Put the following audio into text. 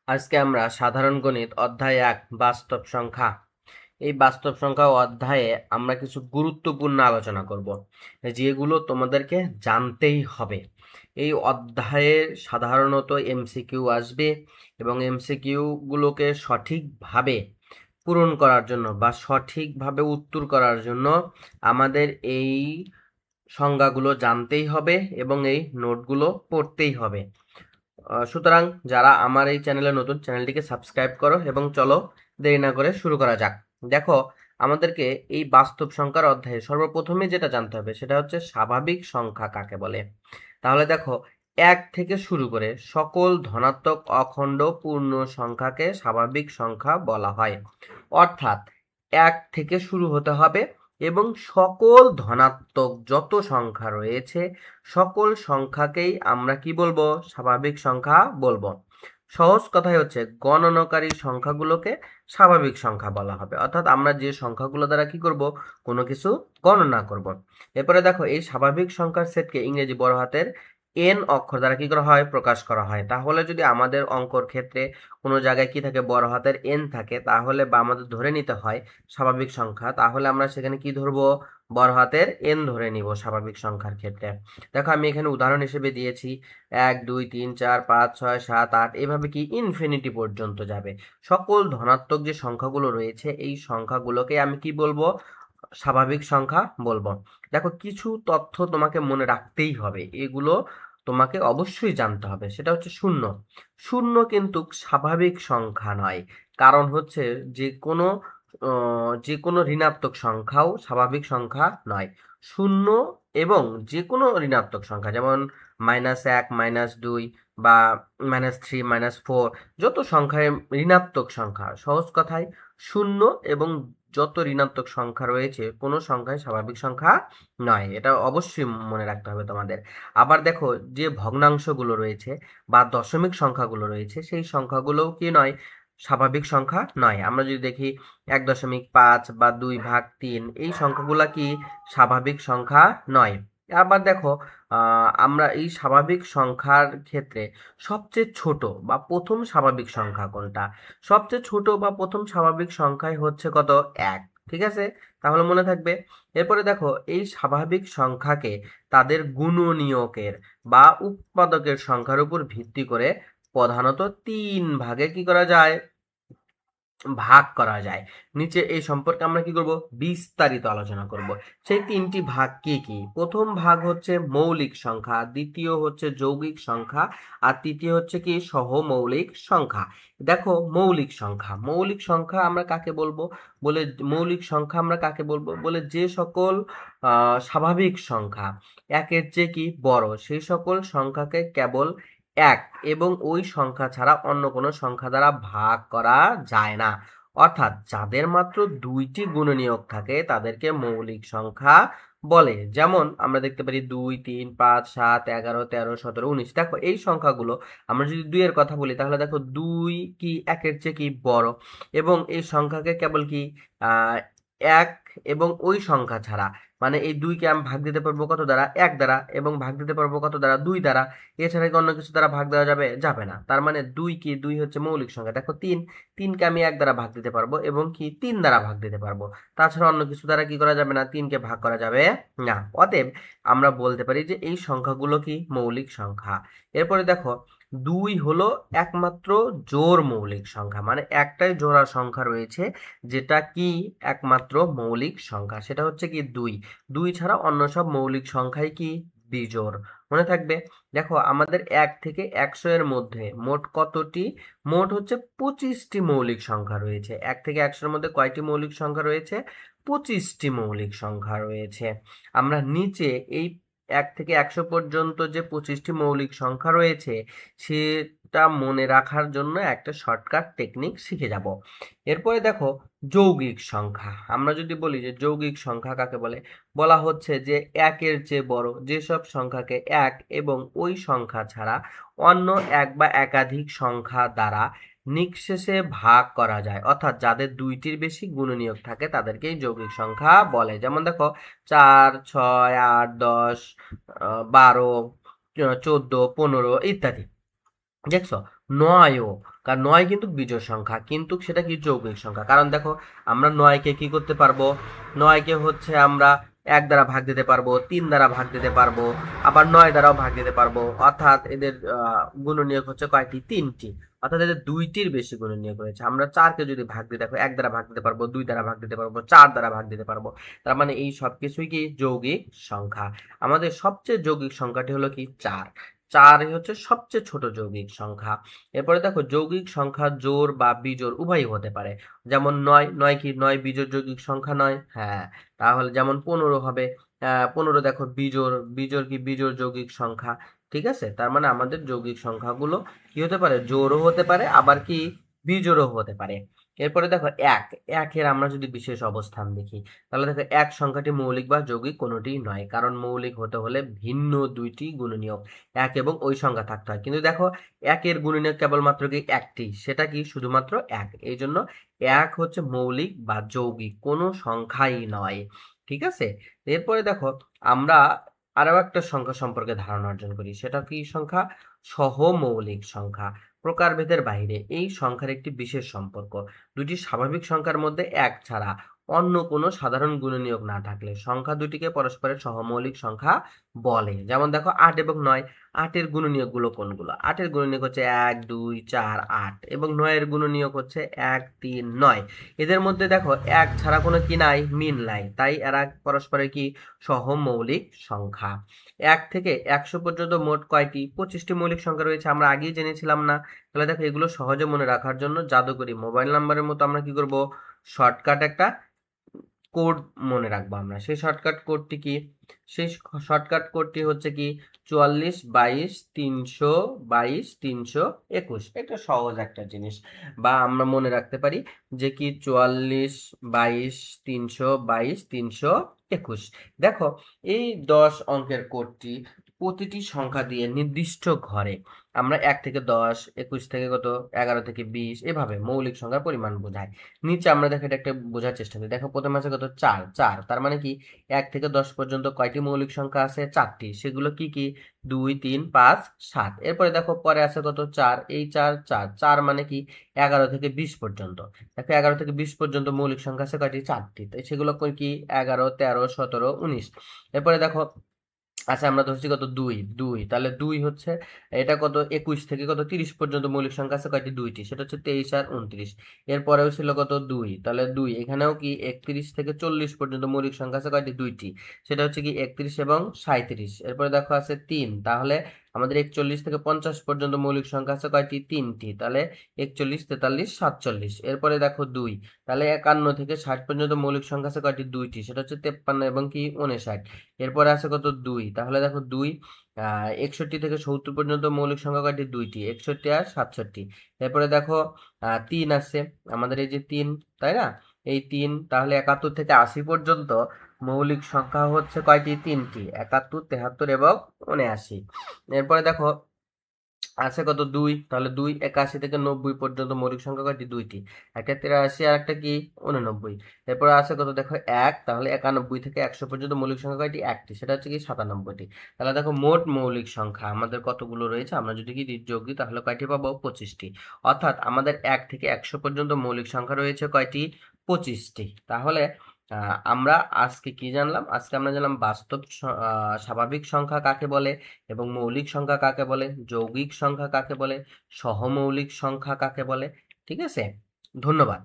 আজকে আমরা সাধারণ গণিত অধ্যায় 1 বাস্তব সংখ্যা। এই বাস্তব সংখ্যা অধ্যায়ে আমরা কিছু গুরুত্বপূর্ণ আলোচনা করব, যেগুলো তোমাদেরকে জানতেই হবে। এই অধ্যায়ে সাধারণত এমসিকিউ আসবে এবং এমসিকিউ গুলোকে সঠিকভাবে পূরণ করার জন্য বা সঠিকভাবে উত্তর করার জন্য আমাদের এই সংজ্ঞাগুলো জানতেই হবে এবং এই নোটগুলো পড়তেই হবে। সুতরাং যারা আমার এই চ্যানেলে নতুন, চ্যানেলটিকে সাবস্ক্রাইব করো এবং চলো দেরি না করে শুরু করা যাক। দেখো, আমাদেরকে এই বাস্তব সংখ্যার অধ্যায়ে সর্বপ্রথমে যেটা জানতে হবে সেটা হচ্ছে স্বাভাবিক সংখ্যা কাকে বলে। তাহলে দেখো, 1 থেকে শুরু করে সকল ধনাত্মক অখণ্ড পূর্ণ সংখ্যাকে স্বাভাবিক সংখ্যা বলা হয়। অর্থাৎ 1 থেকে শুরু হতে হবে এবং সকল ধনাত্মক যত সংখ্যা রয়েছে সকল সংখ্যাকেই আমরা কি বলবো? স্বাভাবিক সংখ্যা বলবো। সহজ কথাই হচ্ছে গণনাকারী সংখ্যাগুলোকে স্বাভাবিক সংখ্যা বলা হবে। অর্থাৎ আমরা যে সংখ্যাগুলো দ্বারা কি করব? কোনো কিছু গণনা করব। এরপরে দেখো, এই স্বাভাবিক সংখ্যার সেটকে ইংরেজি বড় হাতের এন অক্ষর দ্বারা কি করা হয়? প্রকাশ করা হয়। তাহলে যদি আমাদের অঙ্কর ক্ষেত্রে কোনো জায়গায় কি থাকে? বড় হাতের এন থাকে, তাহলে বা আমাদের ধরে নিতে হয় স্বাভাবিক সংখ্যা, তাহলে আমরা সেখানে কি ধরবো? বড় হাতের এন ধরে নিব স্বাভাবিক সংখ্যার ক্ষেত্রে। দেখো, আমি এখানে উদাহরণ হিসেবে দিয়েছি 1 2 3 4 5 6 7 8, এভাবে কি ইনফিনিটি পর্যন্ত যাবে। সকল ধনাত্মক যে সংখ্যাগুলো রয়েছে এই সংখ্যাগুলোকে আমি কি বলবো? স্বাভাবিক সংখ্যা বলবো। দেখো, কিছু তথ্য তোমাকে মনে রাখতেই হবে, এগুলো তোমাকে অবশ্যই জানতে হবে। সেটা হচ্ছে শূন্য। শূন্য কিন্তু স্বাভাবিক সংখ্যা নয়। কারণ হচ্ছে যে কোনো ঋণাত্মক সংখ্যাও স্বাভাবিক সংখ্যা নয়। শূন্য এবং যে কোনো ঋণাত্মক সংখ্যা, যেমন -1 -2 বা -3 -4, যত সংখ্যায় ঋণাত্মক সংখ্যা, সহজ কথায় শূন্য এবং যত ঋণাত্মক সংখ্যা রয়েছে কোনো সংখ্যাই স্বাভাবিক সংখ্যা নয়। এটা অবশ্যই মনে রাখতে হবে তোমাদের। আবার দেখো, যে ভগ্নাংশগুলো রয়েছে বা দশমিক সংখ্যাগুলো রয়েছে সেই সংখ্যাগুলোও কি নয়? স্বাভাবিক সংখ্যা নয়। আমরা যদি দেখি 1.5 বা 2/3, এই সংখ্যাগুলা কি স্বাভাবিক সংখ্যা নয়। আবার দেখো, আমরা এই স্বাভাবিক সংখ্যার ক্ষেত্রে সবচেয়ে ছোট বা প্রথম স্বাভাবিক সংখ্যা কোনটা? সবচেয়ে ছোট বা প্রথম স্বাভাবিক সংখ্যাই হচ্ছে কত? 1। ঠিক আছে, তাহলে মনে থাকবে। এরপরে দেখো, এই স্বাভাবিক সংখ্যাকে তাদের গুণনীয়কের বা উৎপাদকের সংখ্যার উপর ভিত্তি করে প্রধানত 3 ভাগে কি করা যায়? ভাগ করা যায়। নিচে এই সম্পর্কে আমরা কি করব? বিস্তারিত আলোচনা করব। সেই 3টি ভাগ কি কি? প্রথম ভাগ হচ্ছে মৌলিক সংখ্যা, দ্বিতীয় হচ্ছে যৌগিক সংখ্যা, আর তৃতীয় হচ্ছে কি? সহমৌলিক সংখ্যা। দেখো, মৌলিক সংখ্যা, মৌলিক সংখ্যা আমরা কাকে বলবো? মৌলিক সংখ্যা আমরা কাকে বলবো? যে সকল স্বাভাবিক সংখ্যা একের চেয়ে কি বড় সেই সকল সংখ্যাকে কেবল 1 এবং ওই সংখ্যা ছাড়া অন্য কোনো সংখ্যা দ্বারা ভাগ করা যায় না। অর্থাৎ যাদের মাত্র 2টি গুণনীয়ক থাকে তাদেরকে মৌলিক সংখ্যা বলে। যেমন আমরা দেখতে পারি 2 3 5 7 11 13 17 19। দেখো, এই সংখ্যাগুলো আমরা যদি 2 এর কথা বলি তাহলে দেখো 2 কি 1 এর চেয়ে কি বড়, এবং এই সংখ্যাকে কেবল কি 1 এবং ওই সংখ্যা ছাড়া, মানে এই 2কে আমি ভাগ দিতে পারবো কত দ্বারা? 1 দ্বারা, এবং ভাগ দিতে পারবো কত দ্বারা? 2 দ্বারা। এছাড়া কি অন্য কিছু দ্বারা ভাগ দেওয়া যাবে? যাবে না। তার মানে 2 কি? 2 হচ্ছে মৌলিক সংখ্যা। দেখো, 3কে আমি 1 দ্বারা ভাগ দিতে পারবো এবং কি 3 দ্বারা ভাগ দিতে পারবো। তাছাড়া অন্য কিছু দ্বারা কি করা যাবে না? 3কে ভাগ করা যাবে না। অতএব আমরা বলতে পারি যে এই সংখ্যাগুলো কি? মৌলিক সংখ্যা। এরপরে দেখো, 2 হলো একমাত্র জোড় মৌলিক সংখ্যা, মানে একটাই জোড়া সংখ্যা রয়েছে যেটা কি একমাত্র মৌলিক সংখ্যা, সেটা হচ্ছে কি 2। 2 ছাড়া অন্য সব মৌলিক সংখ্যাই কি? বিজোড়। মনে থাকবে। দেখো, আমাদের 1 থেকে 100 এর মধ্যে মোট কতটি? মোট হচ্ছে 25টি মৌলিক সংখ্যা রয়েছে। 1 থেকে 100 এর মধ্যে কয়টি মৌলিক সংখ্যা রয়েছে? 25টি মৌলিক সংখ্যা রয়েছে। আমরা নিচে এই 1 থেকে 100 পর্যন্ত যে 25টি মৌলিক সংখ্যা রয়েছে সেটা মনে রাখার জন্য একটা শর্টকাট টেকনিক শিখে যাব। এরপরে দেখো, যৌগিক সংখ্যা। আমরা যদি বলি যে যৌগিক সংখ্যা কাকে বলে, বলা হচ্ছে যে 1 এর চেয়ে বড় যেসব সংখ্যাকে 1 এবং ওই সংখ্যা ছাড়া অন্য 1 বা একাধিক সংখ্যা দ্বারা নিঃশেষে ভাগ করা যায়। অর্থাৎ যাদের 2টির বেশি গুণনীয়ক থাকে তাদেরকেই যৌগিক সংখ্যা বলে। যেমন দেখো, 4 6 8 10 12 14 15 ইত্যাদি। দেখছো, নয়ও, কারণ 9 কিন্তু বিজোড় সংখ্যা, কিন্তু সেটা কি যৌগিক সংখ্যা। কারণ দেখো আমরা 9কে কি করতে পারবো, 9কে হচ্ছে আমরা 1 দ্বারা ভাগ দিতে পারবো, 3 দ্বারা ভাগ দিতে পারবো, আবার 9 দ্বারাও ভাগ দিতে পারবো। অর্থাৎ এদের গুণনীয়ক হচ্ছে কয়টি, 3টি। অর্থাৎ এদের 2টির বেশি গুণনীয়ক রয়েছে। আমরা 4কে যদি ভাগ দিই, দেখো 1 দ্বারা ভাগ দিতে পারবো, 2 দ্বারা ভাগ দিতে পারবো, 4 দ্বারা ভাগ দিতে পারবো। তার মানে এই সব কিছুই কি যৌগিক সংখ্যা। আমাদের সবচেয়ে যৌগিক সংখ্যাটি হলো কি 4। 4 হচ্ছে সবচেয়ে ছোট যৌগিক সংখ্যা। এরপরে দেখো যৌগিক সংখ্যা জোড় বা বিজোড় উভয়ই হতে পারে। যেমন 9, 9 কি 9 বিজোড় যৌগিক সংখ্যা নয়? হ্যাঁ। তাহলে যেমন 15 হবে, 15 দেখো বিজোড়, বিজোড় কি বিজোড় যৌগিক সংখ্যা। ঠিক আছে, তার মানে আমাদের যৌগিক সংখ্যাগুলো কি হতে পারে, জোড়ও হতে পারে, আবার কি বিজোড়ও হতে পারে। এরপরে দেখো একের আমরা যদি বিশেষ অবস্থান দেখি, তাহলে দেখো এক সংখ্যাটি মৌলিক বা যৌগিক কোনোটিই নয়, কারণ মৌলিক হতে হলে ভিন্ন দুইটি গুণনীয়ক এক এবং ওই সংখ্যা থাকতে হয়। কিন্তু দেখো একের গুণনীয়ক কেবলমাত্র কি একটি, সেটা কি শুধুমাত্র এক। এই জন্য এক হচ্ছে মৌলিক বা যৌগিক কোনো সংখ্যাই নয়। ঠিক আছে, এরপরে দেখো আমরা আরো একটা সংখ্যা সম্পর্কে ধারণা অর্জন করি, সেটা কি সংখ্যা, সহমৌলিক সংখ্যা। প্রকারভেদের বাইরে এই সংখ্যার একটি বিশেষ সম্পর্ক, দুটি স্বাভাবিক সংখ্যার মধ্যে এক ছাড়া অন্য কোনো সাধারণ গুণনীয়ক না থাকলে সংখ্যা দুটিকে পরস্পরের সহমৌলিক সংখ্যা বলে। যেমন দেখো 8 এবং 9, 8 এর গুণনীয়ক গুলো কোনগুলো, 8 এর গুণনীয়ক হচ্ছে 1 2 4 8, এবং 9 এর গুণনীয়ক হচ্ছে 1 3 9। এদের মধ্যে দেখো এক ছাড়া কোনো কি নাই, মিল নাই, তাই এরা পরস্পরের কি সহমৌলিক সংখ্যা। 1 থেকে 100 পর্যন্ত মোট কয়টি, 25টি মৌলিক সংখ্যা রয়েছে, আমরা আগেই জেনেছিলাম না? তাহলে দেখো এগুলো সহজে মনে রাখার জন্য জাদুকরি মোবাইল নাম্বারের মতো আমরা কি করব, শর্টকাট একটা কোড মনে রাখবো আমরা। সেই শর্টকাট কোডটি কি, সেই শর্টকাট কোডটি হচ্ছে কি 44 22 322 321। এটা সহজ একটা জিনিস, বা আমরা মনে রাখতে পারি যে কি 44 22 322 321। দেখো এই 10 অঙ্কের কোডটি প্রতিটি সংখ্যা দিয়ে নির্দিষ্ট ঘরে আমরা 1 থেকে 10, 21 থেকে কত, 11 থেকে 20 এভাবে মৌলিক সংখ্যার পরিমাণ বোঝাই। নিচে আমরা দেখো এটা একটা বোঝার চেষ্টা করি। দেখো প্রথমে আছে কত, 4 4, তার মানে কি 1 থেকে 10 পর্যন্ত কয়টি মৌলিক সংখ্যা আছে, 4টি। সেগুলো কি কি, 2 3 5 7। এরপরে দেখো পরে আছে কত, 4, এই 4 4 4 মানে কি 11 থেকে 20 পর্যন্ত। দেখো 11 থেকে 20 পর্যন্ত মৌলিক সংখ্যা আছে কয়টি, 4টি। তাই সেগুলো কি 11 13 17 19। এরপরে দেখো আচ্ছা আমরা ধরছি কত, 2 2, তাহলে 2 হচ্ছে এটা কত, 21 থেকে কত 30 পর্যন্ত মৌলিক সংখ্যা আছে কয়টি, 2টি, সেটা হচ্ছে 23 আর 29। এরপরেও ছিল কত, 2, তাহলে 2 এখানেও কি 31 থেকে 40 পর্যন্ত মৌলিক সংখ্যা আছে কয়টি, 2টি, সেটা হচ্ছে কি 31 এবং 37। এরপরে দেখো আছে 3, তাহলে আমাদের 41 থেকে 50 পর্যন্ত মৌলিক সংখ্যা আছে কয়টি, 3টি, তাহলে 41 43 47। এরপরে দেখো 2, তাহলে 51 থেকে 60 পর্যন্ত মৌলিক সংখ্যা আছে কয়টি, 2টি, সেটা হচ্ছে 53 এবং কি 59। এরপরে আছে কত, 2, তাহলে দেখো 2 61 থেকে 70 পর্যন্ত মৌলিক সংখ্যা কয়টি, 2টি, 61 আর 67। এরপরে দেখো 3 আছে আমাদের, এই যে 3, তাই না, এই 3, তাহলে 71 থেকে 80 পর্যন্ত মৌলিক সংখ্যা হচ্ছে কয়টি, 3টি, 71 73 এবং 79। এরপরে দেখো আছে কত, 2, তাহলে 2 81 থেকে 90 পর্যন্ত মৌলিক সংখ্যা কয়টি, 2টি, একটা 83 আর একটা কি 89। এরপরে আছে কত, দেখো 1, তাহলে 91 থেকে 100 পর্যন্ত মৌলিক সংখ্যা কয়টি, একটি, সেটা হচ্ছে কি 97টি। তাহলে দেখো মোট মৌলিক সংখ্যা আমাদের কতগুলো রয়েছে, আমরা যদি কি যোগ দিই তাহলে কয়টি পাবো, 25টি। অর্থাৎ আমাদের 1 থেকে 100 পর্যন্ত মৌলিক সংখ্যা রয়েছে কয়টি, 25টি। তাহলে আমরা আজকে কি জানলাম, আজকে আমরা জানলাম বাস্তব স্বাভাবিক সংখ্যা কাকে বলে, এবং মৌলিক সংখ্যা কাকে বলে, যৌগিক সংখ্যা কাকে বলে, সহমৌলিক সংখ্যা কাকে বলে। ঠিক আছে, ধন্যবাদ।